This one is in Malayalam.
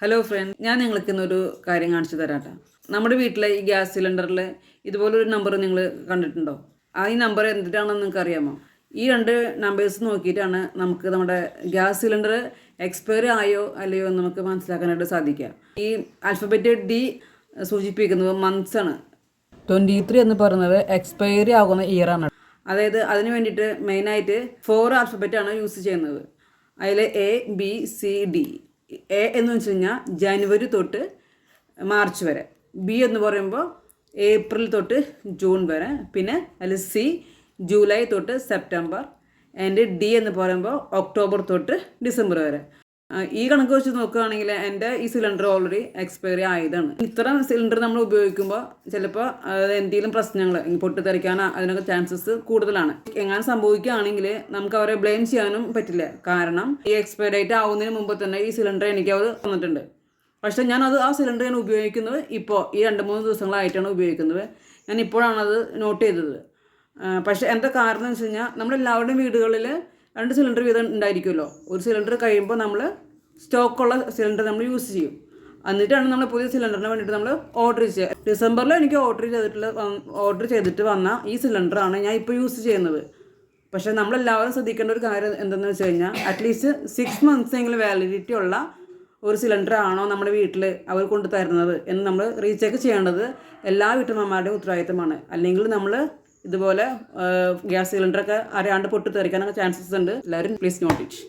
ഹലോ ഫ്രണ്ട്, ഞാൻ നിങ്ങൾക്ക് ഇന്നൊരു കാര്യം കാണിച്ചു തരാട്ടോ. നമ്മുടെ വീട്ടിലെ ഈ ഗ്യാസ് സിലിണ്ടറിൽ ഇതുപോലൊരു നമ്പർ നിങ്ങൾ കണ്ടിട്ടുണ്ടോ? ഈ നമ്പർ എന്തിട്ടാണെന്ന് നിങ്ങൾക്ക് അറിയാമോ? ഈ രണ്ട് നമ്പേഴ്സ് നോക്കിയിട്ടാണ് നമുക്ക് നമ്മുടെ ഗ്യാസ് സിലിണ്ടർ എക്സ്പയറി ആയോ അല്ലയോ എന്ന് നമുക്ക് മനസ്സിലാക്കാനായിട്ട് സാധിക്കുക. ഈ ആൽഫബറ്റ് ഡി സൂചിപ്പിക്കുന്നത് മന്ത്സ് ആണ്. 23 എന്ന് പറയുന്നത് എക്സ്പയറി ആകുന്ന ഇയർ ആണ്. അതായത് അതിന് വേണ്ടിയിട്ട് മെയിനായിട്ട് 4 ആൽഫബറ്റാണ് യൂസ് ചെയ്യുന്നത്. അതിൽ A B C D. A എന്ന് വെച്ച് കഴിഞ്ഞാൽ ജനുവരി തൊട്ട് മാർച്ച് വരെ. ബി എന്ന് പറയുമ്പോൾ ഏപ്രിൽ തൊട്ട് ജൂൺ വരെ. പിന്നെ അതിൽ സി ജൂലൈ തൊട്ട് സെപ്റ്റംബർ. ആൻഡ് ഡി എന്ന് പറയുമ്പോൾ ഒക്ടോബർ തൊട്ട് ഡിസംബർ വരെ. ഈ കണക്ക് വെച്ച് നോക്കുകയാണെങ്കിൽ എൻ്റെ ഈ സിലിണ്ടർ ഓൾറെഡി എക്സ്പയറി ആയതാണ്. ഇത്തരം സിലിണ്ടർ നമ്മൾ ഉപയോഗിക്കുമ്പോൾ ചിലപ്പോൾ എന്തെങ്കിലും പ്രശ്നങ്ങൾ പൊട്ടിത്തെറിക്കാൻ അതിനൊക്കെ ചാൻസസ് കൂടുതലാണ്. എങ്ങനെ സംഭവിക്കുകയാണെങ്കിൽ നമുക്ക് അവരെ ബ്ലെയിം ചെയ്യാനും പറ്റില്ല. കാരണം ഈ എക്സ്പയർ ഡേറ്റ് ആവുന്നതിന് മുമ്പ് തന്നെ ഈ സിലിണ്ടർ എനിക്ക് അവർ തന്നിട്ടുണ്ട്. പക്ഷേ ആ സിലിണ്ടർ ഞാൻ ഉപയോഗിക്കുന്നത് ഇപ്പോൾ ഈ 2-3 ദിവസങ്ങളായിട്ടാണ് ഉപയോഗിക്കുന്നത്. ഞാൻ ഇപ്പോഴാണത് നോട്ട് ചെയ്തത്. പക്ഷേ എന്താ കാരണം എന്ന് വെച്ച് കഴിഞ്ഞാൽ നമ്മളെല്ലാവരുടെയും വീടുകളിൽ 2 സിലിണ്ടർ വീതം ഉണ്ടായിരിക്കുമല്ലോ. ഒരു സിലിണ്ടർ കഴിയുമ്പോൾ നമ്മൾ സ്റ്റോക്കുള്ള സിലിണ്ടർ നമ്മൾ യൂസ് ചെയ്യും. എന്നിട്ടാണ് നമ്മൾ പുതിയ സിലിണ്ടറിന് വേണ്ടിയിട്ട് നമ്മൾ ഓർഡർ ചെയ്യുക. ഡിസംബറിൽ എനിക്ക് ഓർഡർ ചെയ്തിട്ട് വന്ന ഈ സിലിണ്ടറാണ് ഞാൻ ഇപ്പോൾ യൂസ് ചെയ്യുന്നത്. പക്ഷേ നമ്മളെല്ലാവരും ശ്രദ്ധിക്കേണ്ട ഒരു കാര്യം എന്തെന്ന് വെച്ച് കഴിഞ്ഞാൽ അറ്റ്ലീസ്റ്റ് 6 months എങ്കിലും വാലിഡിറ്റി ഉള്ള ഒരു സിലിണ്ടർ ആണോ നമ്മുടെ വീട്ടിൽ അവർ കൊണ്ട് തരുന്നത് എന്ന് നമ്മൾ റീചെക്ക് ചെയ്യേണ്ടത് എല്ലാ വീട്ടമ്മമാരുടെയും ഉത്തരവാദിത്തമാണ്. അല്ലെങ്കിൽ നമ്മൾ ഇതുപോലെ ഗ്യാസ് സിലിണ്ടറൊക്കെ അറിയാണ്ട് പൊട്ടിത്തെറിക്കാനൊക്കെ ചാൻസസ് ഉണ്ട്. എല്ലാവരും പ്ലീസ് നോട്ട് ഇറ്റ്.